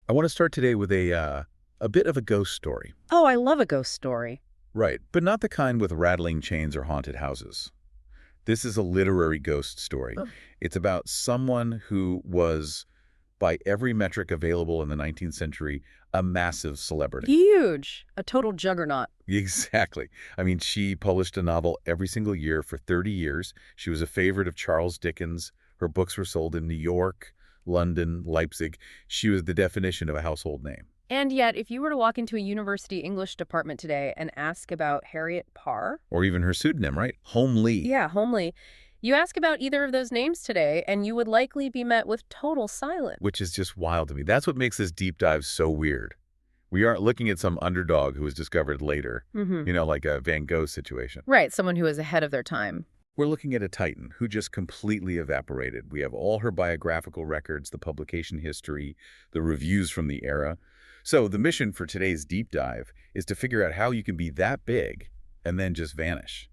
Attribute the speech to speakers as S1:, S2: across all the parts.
S1: I want to start today with a bit of a ghost story.
S2: Oh, I love a ghost story.
S1: Right, but not the kind with rattling chains or haunted houses. This is a literary ghost story.
S2: Oh.
S1: It's about someone who was, by every metric available in the 19th century, a massive celebrity.
S2: Huge. A total juggernaut.
S1: Exactly. I mean, she published a novel every single year for 30 years. She was a favorite of Charles Dickens. Her books were sold in New York, London, Leipzig. She was the definition of a household name.
S2: And yet, if you were to walk into a university English department today and ask about Harriet Parr,
S1: Or even her pseudonym, right? Holme Lee.
S2: yeah, Holme Lee, you ask about either of those names today, and you would likely be met with total silence.
S1: Which is just wild to me. That's what makes this deep dive so weird. We aren't looking at some underdog who was discovered later, like a Van Gogh situation.
S2: Right, someone who is ahead of their time.
S1: We're looking at a titan who just completely evaporated. We have all her biographical records, the publication history, the reviews from the era. So the mission for today's deep dive is to figure out how you can be that big and then just vanish.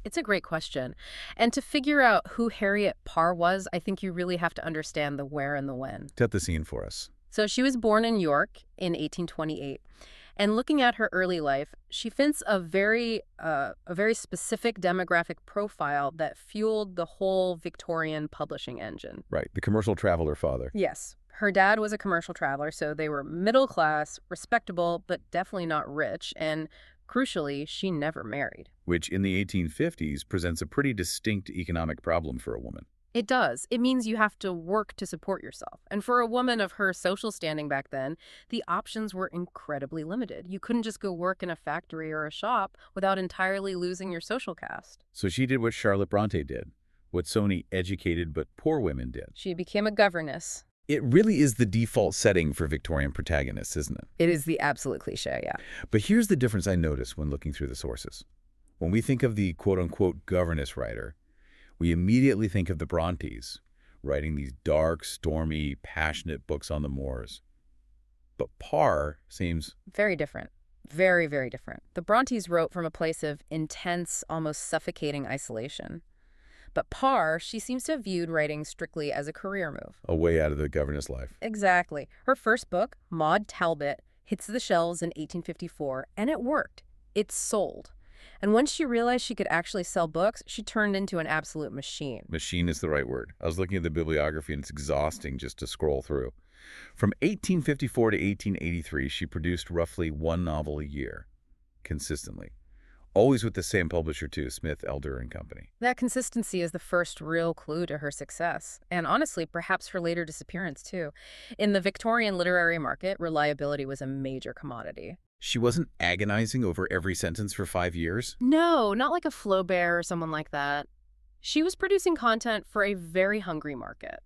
S2: It's a great question. And to figure out who Harriet Parr was, I think you really have to understand the where and the when.
S1: Set the scene for us.
S2: So she was born in York in 1828. And looking at her early life, she fits a very specific demographic profile that fueled the whole Victorian publishing engine.
S1: Right, the commercial traveler father.
S2: Yes. Her dad was a commercial traveler, so they were middle class, respectable, but definitely not rich. And crucially, she never married.
S1: Which in the 1850s presents a pretty distinct economic problem for a woman.
S2: It does. It means you have to work to support yourself. And for a woman of her social standing back then, the options were incredibly limited. You couldn't just go work in a factory or a shop without entirely losing your social caste.
S1: So she did what Charlotte Bronte did, what so many educated but poor women did.
S2: She became a governess.
S1: It really is the default setting for Victorian protagonists, isn't it?
S2: It is the absolute cliche, yeah.
S1: But here's the difference I notice when looking through the sources. When we think of the quote-unquote governess writer, we immediately think of the Brontes, writing these dark, stormy, passionate books on the moors. But Parr seems
S2: very different. Very, very different. The Brontes wrote from a place of intense, almost suffocating isolation. But Parr, she seems to have viewed writing strictly as a career move.
S1: a way out of the governess life.
S2: Exactly. Her first book, Maud Talbot, hits the shelves in 1854, and it worked. It sold. And once she realized she could actually sell books, she turned into an absolute machine.
S1: Machine is the right word. I was looking at the bibliography, and it's exhausting just to scroll through. From 1854 to 1883, she produced roughly one novel a year, consistently. Always with the same publisher, too, Smith, Elder and Company.
S2: That consistency is the first real clue to her success, and honestly, perhaps her later disappearance, too. In the Victorian literary market, reliability was a major commodity.
S1: She wasn't agonizing over every sentence for 5 years?
S2: No, not like a Flaubert or someone like that. She was producing content for a very hungry market.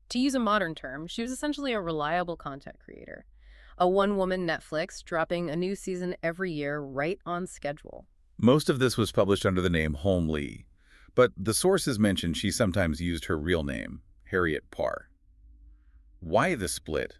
S2: To use a modern term, she was essentially a reliable content creator. A one-woman Netflix dropping a new season every year right on schedule.
S1: Most of this was published under the name Holme Lee, but the sources mentioned she sometimes used her real name, Harriet Parr. Why the split?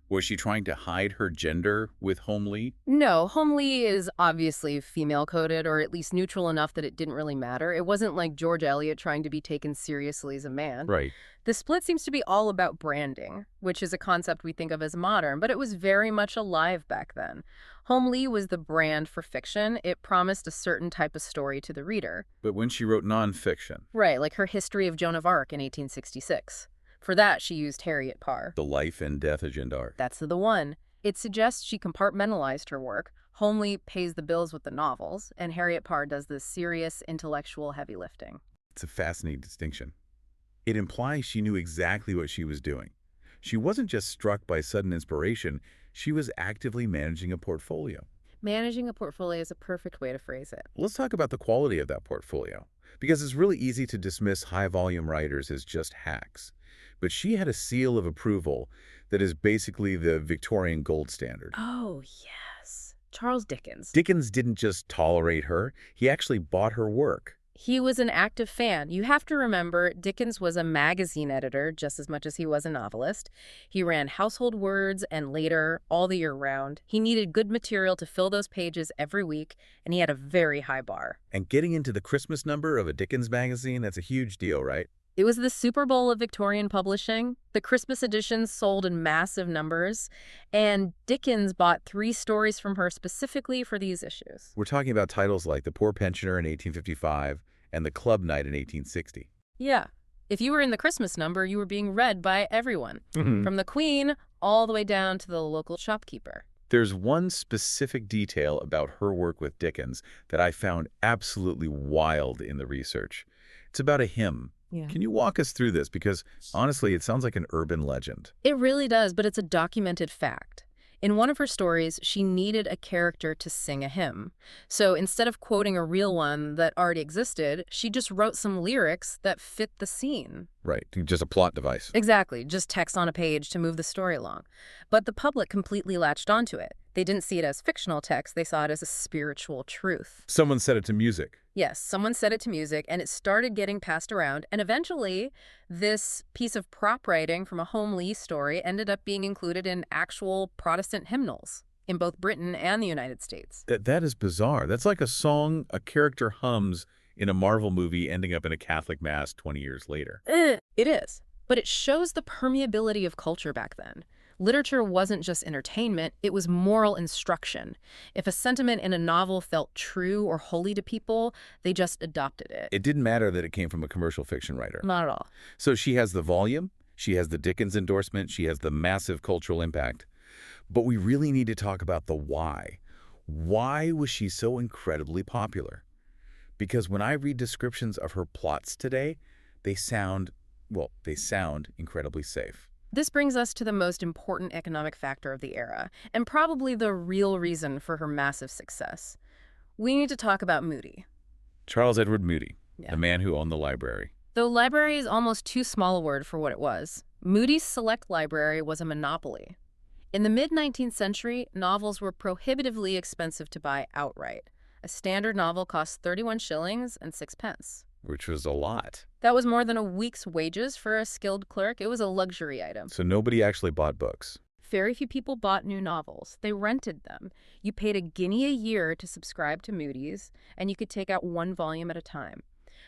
S1: Was she trying to hide her gender with Holme Lee?
S2: No, Holme Lee is obviously female-coded, or at least neutral enough that it didn't really matter. It wasn't like George Eliot trying to be taken seriously as a man.
S1: Right.
S2: The split seems to be all about branding, which is a concept we think of as modern, but it was very much alive back then. Holme Lee was the brand for fiction. It promised a certain type of story to the reader.
S1: But when she wrote nonfiction,
S2: Right, like her History of Joan of Arc in 1866. For that, she used Harriet Parr.
S1: The Life and Death of Jeanne d'Arc.
S2: That's the one. It suggests she compartmentalized her work. Holme Lee pays the bills with the novels, and Harriet Parr does the serious, intellectual heavy lifting.
S1: It's a fascinating distinction. It implies she knew exactly what she was doing. She wasn't just struck by sudden inspiration, she was actively managing a portfolio.
S2: Managing a portfolio is a perfect way to phrase it.
S1: Let's talk about the quality of that portfolio, because it's really easy to dismiss high-volume writers as just hacks. But she had a seal of approval that is basically the Victorian gold standard.
S2: Oh, yes. Charles Dickens.
S1: Dickens didn't just tolerate her, he actually bought her work.
S2: He was an active fan. You have to remember, Dickens was a magazine editor just as much as he was a novelist. He ran Household Words and later, all the year round. He needed good material to fill those pages every week, and he had a very high bar.
S1: And getting into the Christmas number of a Dickens magazine, that's a huge deal, right?
S2: It was the Super Bowl of Victorian publishing. The Christmas editions sold in massive numbers, and Dickens bought 3 stories from her specifically for these issues.
S1: We're talking about titles like The Poor Pensioner in 1855 and The Club Night in 1860.
S2: Yeah. If you were in the Christmas number, you were being read by everyone, from the Queen all the way down to the local shopkeeper.
S1: There's one specific detail about her work with Dickens that I found absolutely wild in the research. It's about a hymn.
S2: Yeah.
S1: Can you walk us through this? Because, honestly, it sounds like an urban legend.
S2: It really does, but it's a documented fact. In one of her stories, she needed a character to sing a hymn. So instead of quoting a real one that already existed, she just wrote some lyrics that fit the scene.
S1: Right, just a plot device.
S2: Exactly, just text on a page to move the story along. But the public completely latched onto it. They didn't see it as fictional text, they saw it as a spiritual truth.
S1: Someone set it to music.
S2: Yes, someone set it to music, and it started getting passed around, and eventually this piece of prop writing from a Holme Lee story ended up being included in actual Protestant hymnals in both Britain and the United States.
S1: That is bizarre. That's like a song a character hums in a Marvel movie ending up in a Catholic mass 20 years later.
S2: It is, but it shows the permeability of culture back then. Literature wasn't just entertainment, it was moral instruction. If a sentiment in a novel felt true or holy to people, they just adopted it.
S1: It didn't matter that it came from a commercial fiction writer.
S2: Not at all.
S1: So she has the volume, she has the Dickens endorsement, she has the massive cultural impact. But we really need to talk about the why. Why was she so incredibly popular? Because when I read descriptions of her plots today, they sound incredibly safe.
S2: This brings us to the most important economic factor of the era, and probably the real reason for her massive success. We need to talk about Mudie.
S1: Charles Edward Mudie,
S2: Yeah.
S1: the man who owned the library.
S2: Though library is almost too small a word for what it was, Mudie's Select Library was a monopoly. In the mid-19th century, novels were prohibitively expensive to buy outright. A standard novel cost 31 shillings and 6 pence.
S1: Which was a lot.
S2: That was more than a week's wages for a skilled clerk. It was a luxury item.
S1: So nobody actually bought books.
S2: Very few people bought new novels. They rented them. You paid a guinea a year to subscribe to Mudie's, and you could take out 1 volume at a time.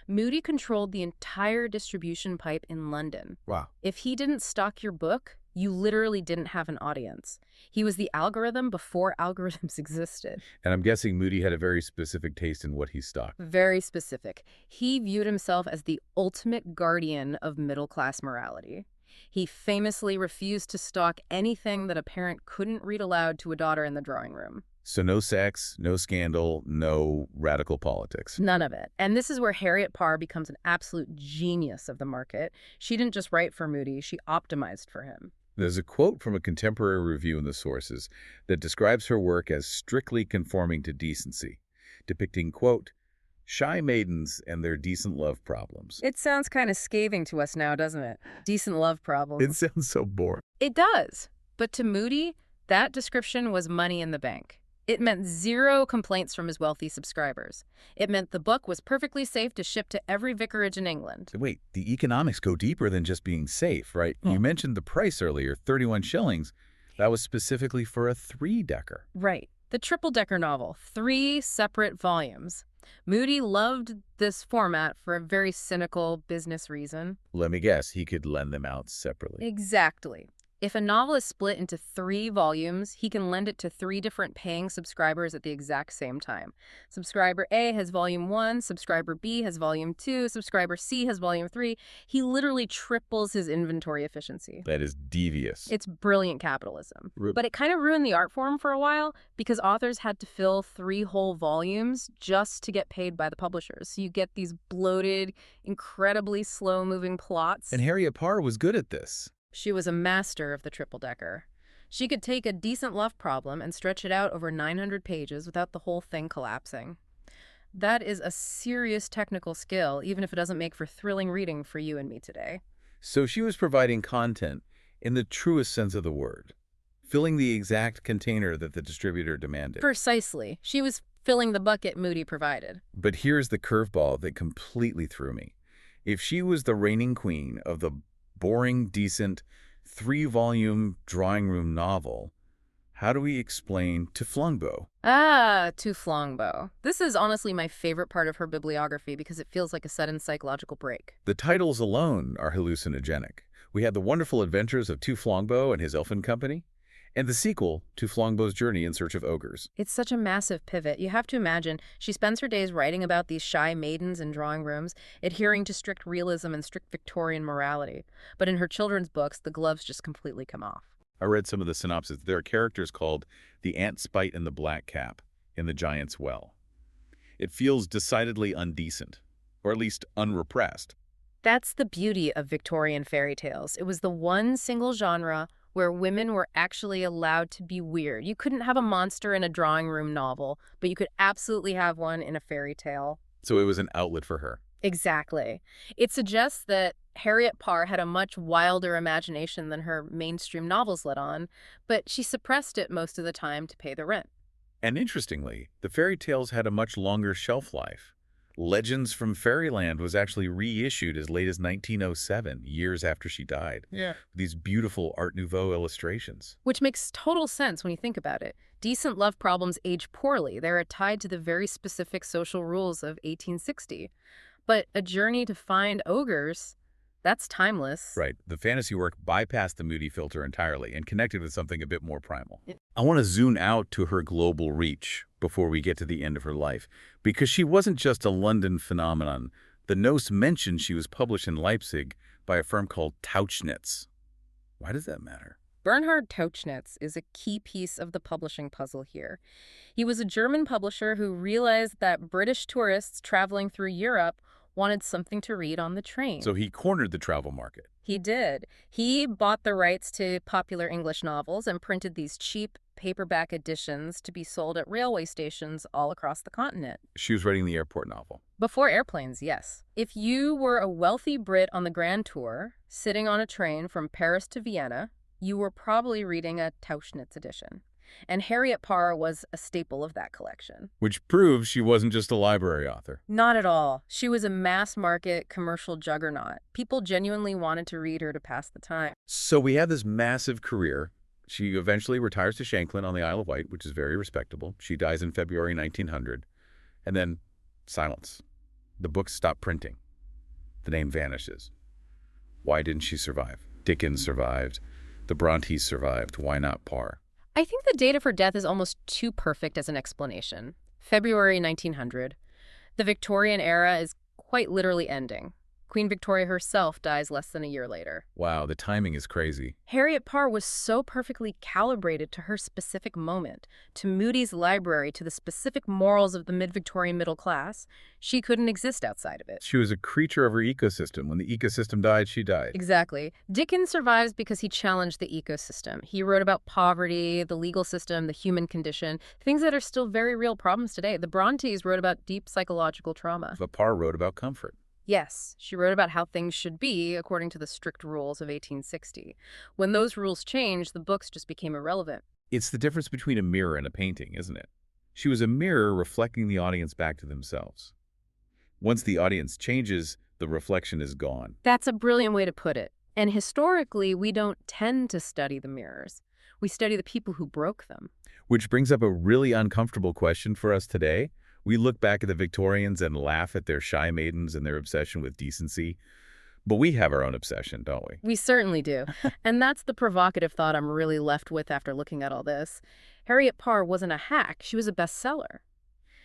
S2: Mudie controlled the entire distribution pipe in London.
S1: Wow.
S2: If he didn't stock your book, you literally didn't have an audience. He was the algorithm before algorithms existed.
S1: And I'm guessing Mudie had a very specific taste in what he stocked.
S2: Very specific. He viewed himself as the ultimate guardian of middle-class morality. He famously refused to stock anything that a parent couldn't read aloud to a daughter in the drawing room.
S1: So no sex, no scandal, no radical politics.
S2: None of it. And this is where Harriet Parr becomes an absolute genius of the market. She didn't just write for Mudie, she optimized for him.
S1: There's a quote from a contemporary review in the sources that describes her work as strictly conforming to decency, depicting, quote, shy maidens and their decent love problems.
S2: It sounds kind of scathing to us now, doesn't it? Decent love problems.
S1: It sounds so boring.
S2: It does. But to Mudie, that description was money in the bank. It meant 0 complaints from his wealthy subscribers. It meant the book was perfectly safe to ship to every vicarage in England.
S1: Wait, the economics go deeper than just being safe, right? You mentioned the price earlier, 31 shillings. That was specifically for a 3-decker.
S2: Right. The triple-decker novel, 3 separate volumes. Mudie loved this format for a very cynical business reason.
S1: Let me guess, he could lend them out separately.
S2: Exactly. If a novel is split into 3 volumes, he can lend it to 3 different paying subscribers at the exact same time. Subscriber A has volume 1, subscriber B has volume 2, subscriber C has volume 3. He literally triples his inventory efficiency.
S1: That is devious.
S2: It's brilliant capitalism. But it kind of ruined the art form for a while because authors had to fill 3 whole volumes just to get paid by the publishers. So you get these bloated, incredibly slow-moving plots.
S1: And Harriet Parr was good at this.
S2: She was a master of the triple-decker. She could take a decent love problem and stretch it out over 900 pages without the whole thing collapsing. That is a serious technical skill, even if it doesn't make for thrilling reading for you and me today.
S1: So she was providing content in the truest sense of the word, filling the exact container that the distributor demanded.
S2: Precisely. She was filling the bucket Mudie provided.
S1: But here's the curveball that completely threw me. If she was the reigning queen of the boring, decent, 3-volume drawing room novel, how do we explain to Flongbo?
S2: To Flongbo. This is honestly my favorite part of her bibliography because it feels like a sudden psychological break.
S1: The titles alone are hallucinogenic. We had The Wonderful Adventures of Tu Flongbo and His Elfin Company, and the sequel, Tu Flongbo's Journey in Search of Ogres.
S2: It's such a massive pivot. You have to imagine, she spends her days writing about these shy maidens in drawing rooms, adhering to strict realism and strict Victorian morality. But in her children's books, the gloves just completely come off.
S1: I read some of the synopses. There are characters called the Ant Spite and the Black Cap in The Giant's Well. It feels decidedly undecent, or at least unrepressed.
S2: That's the beauty of Victorian fairy tales. It was the one single genre where women were actually allowed to be weird. You couldn't have a monster in a drawing room novel, but you could absolutely have one in a fairy tale.
S1: So it was an outlet for her.
S2: Exactly. It suggests that Harriet Parr had a much wilder imagination than her mainstream novels let on, but she suppressed it most of the time to pay the rent.
S1: And interestingly, the fairy tales had a much longer shelf life. Legends from Fairyland was actually reissued as late as 1907, years after she died.
S2: Yeah.
S1: These beautiful Art Nouveau illustrations.
S2: Which makes total sense when you think about it. Decent love problems age poorly. They're tied to the very specific social rules of 1860. But a journey to find ogres, that's timeless.
S1: Right. The fantasy work bypassed the Mudie filter entirely and connected with something a bit more primal. I want to zoom out to her global reach before we get to the end of her life, because she wasn't just a London phenomenon. The notes mentioned she was published in Leipzig by a firm called Tauchnitz. Why does that matter?
S2: Bernhard Tauchnitz is a key piece of the publishing puzzle here. He was a German publisher who realized that British tourists traveling through Europe wanted something to read on the train.
S1: So he cornered the travel market.
S2: He did. He bought the rights to popular English novels and printed these cheap paperback editions to be sold at railway stations all across the continent.
S1: She was writing the airport novel.
S2: Before airplanes, yes. If you were a wealthy Brit on the Grand Tour, sitting on a train from Paris to Vienna, you were probably reading a Tauchnitz edition. And Harriet Parr was a staple of that collection.
S1: Which proves she wasn't just a library author.
S2: Not at all. She was a mass-market commercial juggernaut. People genuinely wanted to read her to pass the time.
S1: So we have this massive career. She eventually retires to Shanklin on the Isle of Wight, which is very respectable. She dies in February 1900. And then silence. The books stop printing. The name vanishes. Why didn't she survive? Dickens survived. The Brontes survived. Why not Parr?
S2: I think the date of her death is almost too perfect as an explanation. February 1900. The Victorian era is quite literally ending. Queen Victoria herself dies less than a year later.
S1: Wow, the timing is crazy.
S2: Harriet Parr was so perfectly calibrated to her specific moment, to Mudie's library, to the specific morals of the mid-Victorian middle class. She couldn't exist outside of it.
S1: She was a creature of her ecosystem. When the ecosystem died, she died.
S2: Exactly. Dickens survives because he challenged the ecosystem. He wrote about poverty, the legal system, the human condition, things that are still very real problems today. The Brontes wrote about deep psychological trauma.
S1: But Parr wrote about comfort.
S2: Yes, she wrote about how things should be according to the strict rules of 1860. When those rules changed, the books just became irrelevant.
S1: It's the difference between a mirror and a painting, isn't it? She was a mirror reflecting the audience back to themselves. Once the audience changes, the reflection is gone.
S2: That's a brilliant way to put it. And historically, we don't tend to study the mirrors. We study the people who broke them.
S1: Which brings up a really uncomfortable question for us today. We look back at the Victorians and laugh at their shy maidens and their obsession with decency. But we have our own obsession, don't we?
S2: We certainly do. And that's the provocative thought I'm really left with after looking at all this. Harriet Parr wasn't a hack. She was a bestseller.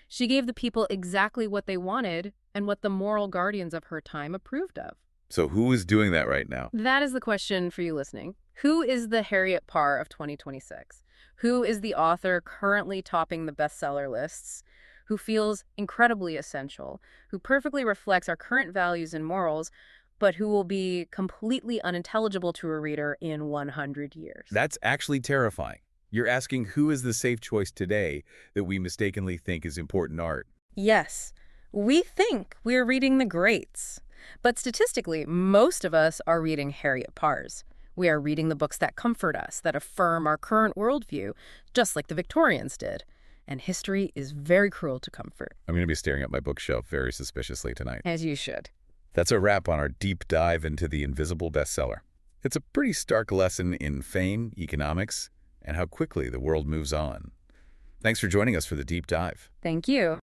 S2: She gave the people exactly what they wanted and what the moral guardians of her time approved of.
S1: So who is doing that right now?
S2: That is the question for you listening. Who is the Harriet Parr of 2026? Who is the author currently topping the bestseller lists? Who feels incredibly essential, who perfectly reflects our current values and morals, but who will be completely unintelligible to a reader in 100 years.
S1: That's actually terrifying. You're asking who is the safe choice today that we mistakenly think is important art.
S2: Yes, we think we're reading the greats. But statistically, most of us are reading Harriet Parr's. We are reading the books that comfort us, that affirm our current worldview, just like the Victorians did. And history is very cruel to comfort.
S1: I'm going to be staring at my bookshelf very suspiciously tonight.
S2: As you should.
S1: That's a wrap on our deep dive into the invisible bestseller. It's a pretty stark lesson in fame, economics, and how quickly the world moves on. Thanks for joining us for the deep dive.
S2: Thank you.